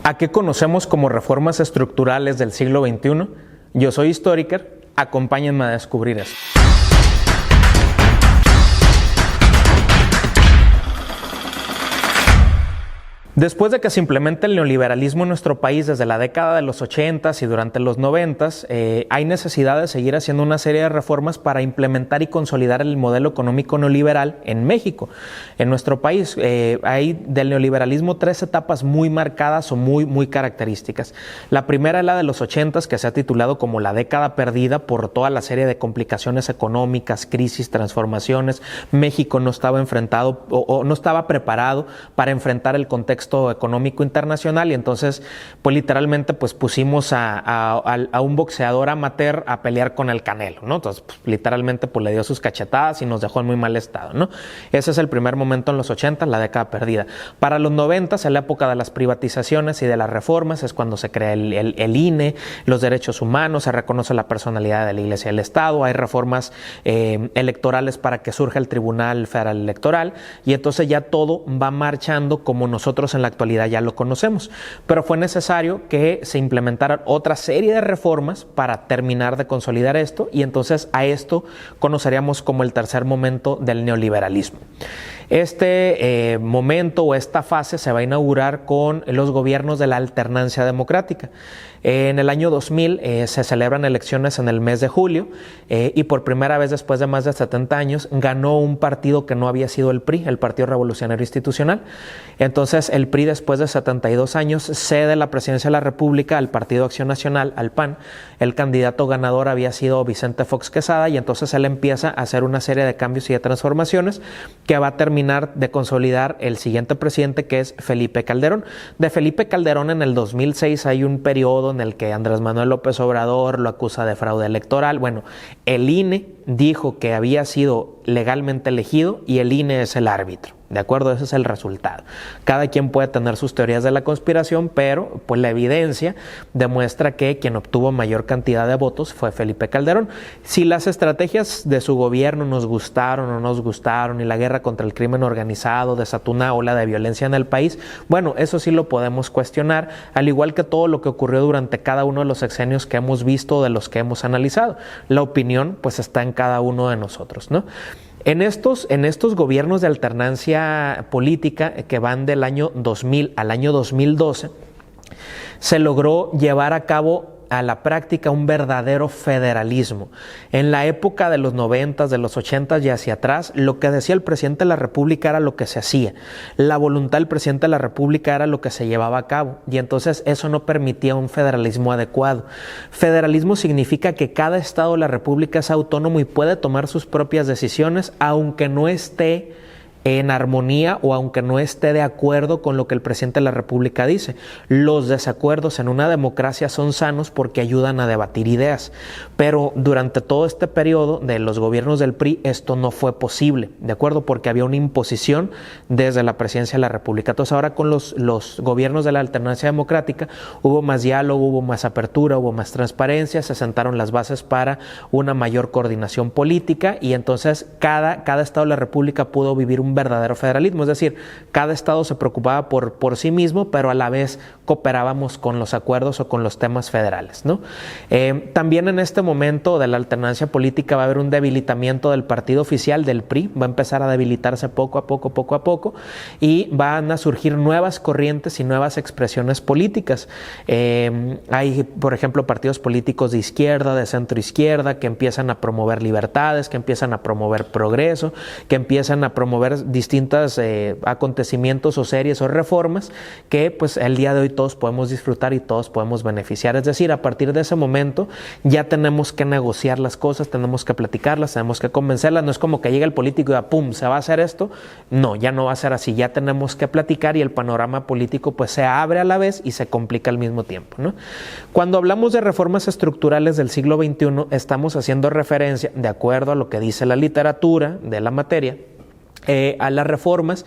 ¿A qué conocemos como reformas estructurales del siglo XXI? Yo soy Historiker, acompáñenme a descubrir eso. Después de que se implemente el neoliberalismo en nuestro país desde la década de los 80s y durante los 90s, hay necesidad de seguir haciendo una serie de reformas para implementar y consolidar el modelo económico neoliberal en México. En nuestro país hay del neoliberalismo tres etapas muy marcadas o muy características. La primera es la de los 80s, que se ha titulado como la década perdida por toda la serie de complicaciones económicas, crisis, transformaciones. México no estaba enfrentado o no estaba preparado para enfrentar el contexto económico internacional, y entonces pues literalmente pues pusimos a un boxeador amateur a pelear con el Canelo, ¿no? Entonces pues, literalmente pues le dio sus cachetadas y nos dejó en muy mal estado, ¿no? Ese es el primer momento en los 80, la década perdida. Para los 90, en la época de las privatizaciones y de las reformas, es cuando se crea el INE, los derechos humanos, se reconoce la personalidad de la Iglesia y el Estado, hay reformas electorales para que surja el Tribunal Federal Electoral, y entonces ya todo va marchando como nosotros en la actualidad ya lo conocemos, pero fue necesario que se implementaran otra serie de reformas para terminar de consolidar esto, y entonces a esto conoceríamos como el tercer momento del neoliberalismo. Este momento o esta fase se va a inaugurar con los gobiernos de la alternancia democrática. En el año 2000 se celebran elecciones en el mes de julio y por primera vez después de más de 70 años ganó un partido que no había sido el PRI, el Partido Revolucionario Institucional. Entonces el PRI, después de 72 años, cede la presidencia de la República al Partido Acción Nacional, al PAN. El candidato ganador había sido Vicente Fox Quesada, y entonces él empieza a hacer una serie de cambios y de transformaciones que va a terminar de consolidar el siguiente presidente, que es Felipe Calderón. De Felipe Calderón, en el 2006 hay un periodo en el que Andrés Manuel López Obrador lo acusa de fraude electoral. Bueno, el INE dijo que había sido legalmente elegido y el INE es el árbitro. ¿De acuerdo? Ese es el resultado. Cada quien puede tener sus teorías de la conspiración, pero pues la evidencia demuestra que quien obtuvo mayor cantidad de votos fue Felipe Calderón. Si las estrategias de su gobierno nos gustaron o no nos gustaron, y la guerra contra el crimen organizado desató una ola de violencia en el país, bueno, eso sí lo podemos cuestionar, al igual que todo lo que ocurrió durante cada uno de los sexenios que hemos visto, de los que hemos analizado. La opinión pues está en cada uno de nosotros, ¿no? En estos gobiernos de alternancia política que van del año 2000 al año 2012, se logró llevar a cabo a la práctica un verdadero federalismo. En la época de los 90, de los 80 y hacia atrás, lo que decía el presidente de la República era lo que se hacía. La voluntad del presidente de la República era lo que se llevaba a cabo, y entonces eso no permitía un federalismo adecuado. Federalismo significa que cada estado de la República es autónomo y puede tomar sus propias decisiones, aunque no esté en armonía o aunque no esté de acuerdo con lo que el presidente de la República dice. Los desacuerdos en una democracia son sanos porque ayudan a debatir ideas, pero durante todo este periodo de los gobiernos del PRI esto no fue posible, ¿de acuerdo? Porque había una imposición desde la presidencia de la República. Entonces ahora con los gobiernos de la alternancia democrática hubo más diálogo, hubo más apertura, hubo más transparencia, se sentaron las bases para una mayor coordinación política, y entonces cada estado de la República pudo vivir un verdadero federalismo, es decir, cada estado se preocupaba por sí mismo, pero a la vez cooperábamos con los acuerdos o con los temas federales, ¿no? También en este momento de la alternancia política va a haber un debilitamiento del partido oficial del PRI, va a empezar a debilitarse poco a poco, y van a surgir nuevas corrientes y nuevas expresiones políticas. Hay, por ejemplo, partidos políticos de izquierda, de centro izquierda, que empiezan a promover libertades, que empiezan a promover progreso, que empiezan a promover distintos acontecimientos o series o reformas que pues el día de hoy todos podemos disfrutar y todos podemos beneficiar. Es decir, a partir de ese momento ya tenemos que negociar las cosas, tenemos que platicarlas, tenemos que convencerlas. No es como que llega el político y ¡pum!, se va a hacer esto. No, ya no va a ser así. Ya tenemos que platicar, y el panorama político pues se abre a la vez y se complica al mismo tiempo, ¿no? Cuando hablamos de reformas estructurales del siglo XXI, estamos haciendo referencia, de acuerdo a lo que dice la literatura de la materia, a las reformas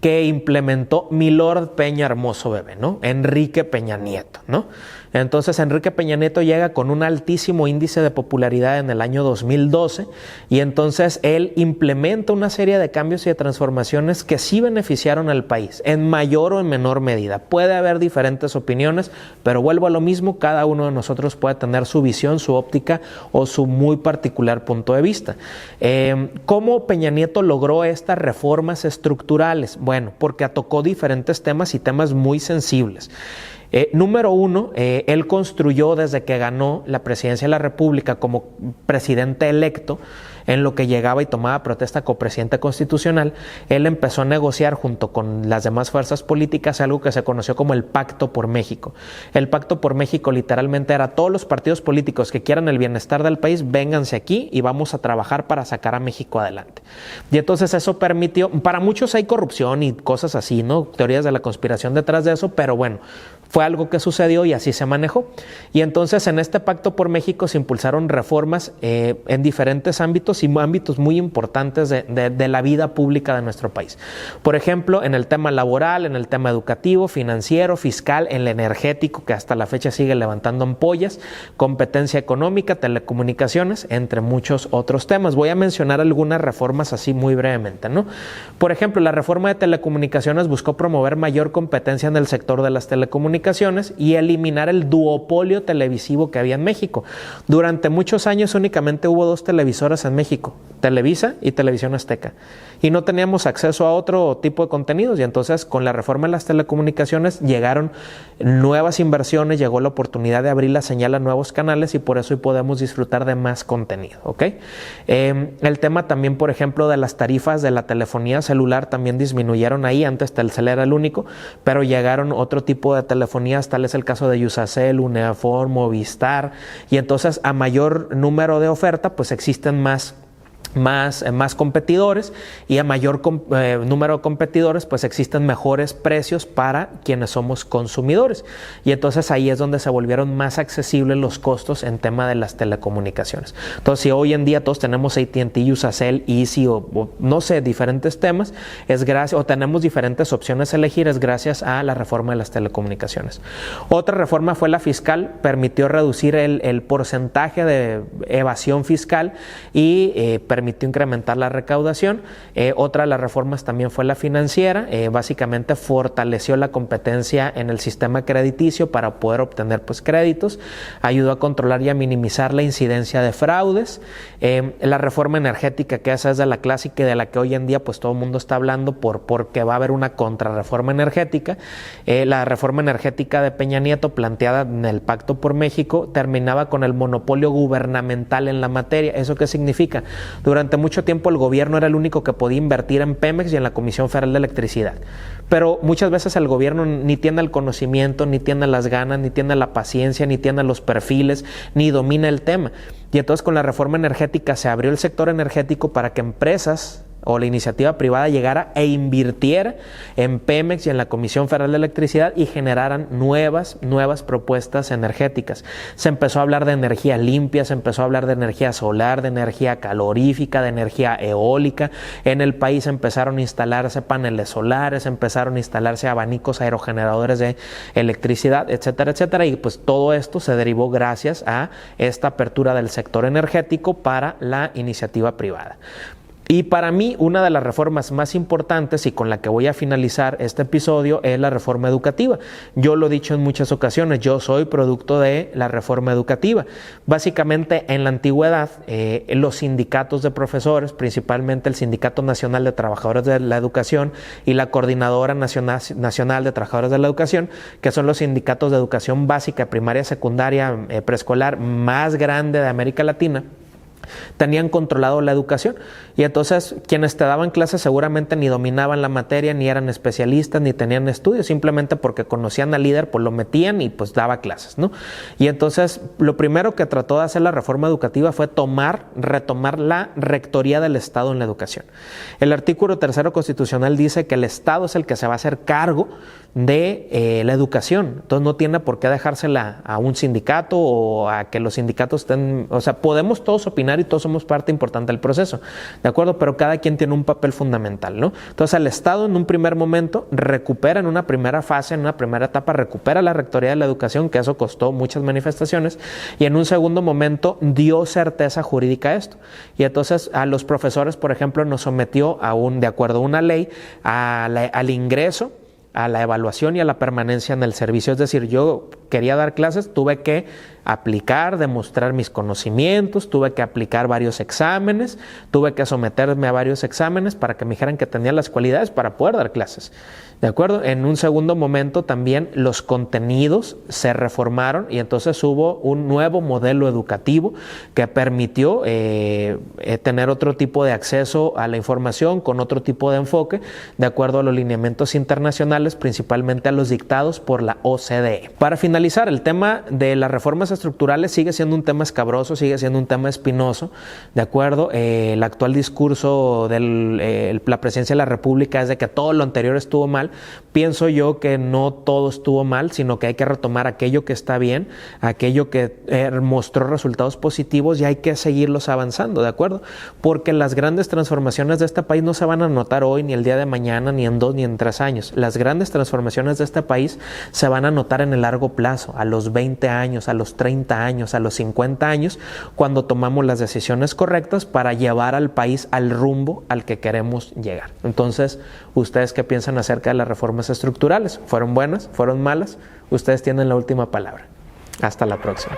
que implementó Milord Peña Hermoso Bebé, ¿no? Enrique Peña Nieto, ¿no? Entonces Enrique Peña Nieto llega con un altísimo índice de popularidad en el año 2012 y entonces él implementa una serie de cambios y de transformaciones que sí beneficiaron al país, en mayor o en menor medida. Puede haber diferentes opiniones, pero vuelvo a lo mismo, cada uno de nosotros puede tener su visión, su óptica o su muy particular punto de vista. ¿Cómo Peña Nieto logró estas reformas estructurales? Bueno, porque tocó diferentes temas y temas muy sensibles. Número uno, él construyó desde que ganó la presidencia de la República como presidente electo, en lo que llegaba y tomaba protesta como presidente constitucional, él empezó a negociar junto con las demás fuerzas políticas algo que se conoció como el Pacto por México. El Pacto por México literalmente era: todos los partidos políticos que quieran el bienestar del país, vénganse aquí y vamos a trabajar para sacar a México adelante. Y entonces eso permitió, para muchos hay corrupción y cosas así, ¿no? Teorías de la conspiración detrás de eso, pero bueno, fue algo que sucedió y así se manejó. Y entonces en este Pacto por México se impulsaron reformas en diferentes ámbitos y ámbitos muy importantes de la vida pública de nuestro país. Por ejemplo, en el tema laboral, en el tema educativo, financiero, fiscal, en el energético, que hasta la fecha sigue levantando ampollas, competencia económica, telecomunicaciones, entre muchos otros temas. Voy a mencionar algunas reformas así muy brevemente, ¿no? Por ejemplo, la reforma de telecomunicaciones buscó promover mayor competencia en el sector de las telecomunicaciones y eliminar el duopolio televisivo que había en México. Durante muchos años únicamente hubo dos televisoras en México, Televisa y Televisión Azteca, y no teníamos acceso a otro tipo de contenidos, y entonces con la reforma de las telecomunicaciones llegaron nuevas inversiones, llegó la oportunidad de abrir la señal a nuevos canales y por eso hoy podemos disfrutar de más contenido, ¿ok? El tema también, por ejemplo, de las tarifas de la telefonía celular también disminuyeron ahí. Antes Telcel era el único, pero llegaron otro tipo de telefonías, tal es el caso de Yusacell, Uneafor, Movistar, y entonces a mayor número de oferta pues existen más competidores, y a mayor número de competidores pues existen mejores precios para quienes somos consumidores, y entonces ahí es donde se volvieron más accesibles los costos en tema de las telecomunicaciones. Entonces, si hoy en día todos tenemos AT&T, Yusacell, Easy o no sé, diferentes temas, es gracias, o tenemos diferentes opciones a elegir, es gracias a la reforma de las telecomunicaciones. Otra reforma fue la fiscal, permitió reducir el porcentaje de evasión fiscal y permitió incrementar la recaudación. Otra de las reformas también fue la financiera, básicamente fortaleció la competencia en el sistema crediticio para poder obtener pues créditos, ayudó a controlar y a minimizar la incidencia de fraudes. La reforma energética, que esa es de la clásica y de la que hoy en día pues todo el mundo está hablando porque va a haber una contrarreforma energética. La reforma energética de Peña Nieto, planteada en el Pacto por México, terminaba con el monopolio gubernamental en la materia. ¿Eso qué significa? Durante mucho tiempo el gobierno era el único que podía invertir en Pemex y en la Comisión Federal de Electricidad, pero muchas veces el gobierno ni tiene el conocimiento, ni tiene las ganas, ni tiene la paciencia, ni tiene los perfiles, ni domina el tema. Y entonces con la reforma energética se abrió el sector energético para que empresas o la iniciativa privada llegara e invirtiera en Pemex y en la Comisión Federal de Electricidad y generaran nuevas propuestas energéticas. Se empezó a hablar de energía limpia, se empezó a hablar de energía solar, de energía calorífica, de energía eólica. En el país empezaron a instalarse paneles solares, empezaron a instalarse abanicos aerogeneradores de electricidad, etcétera, etcétera. Y pues todo esto se derivó gracias a esta apertura del sector energético para la iniciativa privada. Y para mí, una de las reformas más importantes y con la que voy a finalizar este episodio es la reforma educativa. Yo lo he dicho en muchas ocasiones, yo soy producto de la reforma educativa. Básicamente, en la antigüedad, los sindicatos de profesores, principalmente el Sindicato Nacional de Trabajadores de la Educación y la Coordinadora Nacional de Trabajadores de la Educación, que son los sindicatos de educación básica, primaria, secundaria, preescolar más grande de América Latina, tenían controlado la educación, y entonces quienes te daban clases seguramente ni dominaban la materia, ni eran especialistas, ni tenían estudios, simplemente porque conocían al líder, pues lo metían y pues daba clases, ¿no? Y entonces lo primero que trató de hacer la reforma educativa fue retomar la rectoría del Estado en la educación. El artículo 3 constitucional dice que el Estado es el que se va a hacer cargo de la educación, entonces no tiene por qué dejársela a un sindicato o a que los sindicatos estén, o sea, podemos todos opinar y todos somos parte importante del proceso, ¿de acuerdo? Pero cada quien tiene un papel fundamental, ¿no? Entonces el Estado en un primer momento recupera en una primera fase, en una primera etapa, recupera la Rectoría de la Educación, que eso costó muchas manifestaciones, y en un segundo momento dio certeza jurídica a esto. Y entonces a los profesores, por ejemplo, nos sometió de acuerdo a una ley, al ingreso, a la evaluación y a la permanencia en el servicio. Es decir, yo quería dar clases, tuve que aplicar, demostrar mis conocimientos, tuve que aplicar varios exámenes, tuve que someterme a varios exámenes para que me dijeran que tenía las cualidades para poder dar clases. ¿De acuerdo? En un segundo momento también los contenidos se reformaron y entonces hubo un nuevo modelo educativo que permitió tener otro tipo de acceso a la información con otro tipo de enfoque, de acuerdo a los lineamientos internacionales, principalmente a los dictados por la OCDE. Para finalizar, el tema de las reformas estructurales sigue siendo un tema escabroso, sigue siendo un tema espinoso, ¿de acuerdo? El actual discurso de la presidencia de la República es de que todo lo anterior estuvo mal. Pienso yo que no todo estuvo mal, sino que hay que retomar aquello que está bien, aquello que mostró resultados positivos y hay que seguirlos avanzando, ¿de acuerdo? Porque las grandes transformaciones de este país no se van a notar hoy, ni el día de mañana, ni en 2 ni en 3 años. Las grandes transformaciones de este país se van a notar en el largo plazo, a los 20 años, a los 30 años, a los 50 años, cuando tomamos las decisiones correctas para llevar al país al rumbo al que queremos llegar. Entonces, ¿ustedes qué piensan acerca de las reformas estructurales? ¿Fueron buenas? ¿Fueron malas? Ustedes tienen la última palabra. Hasta la próxima.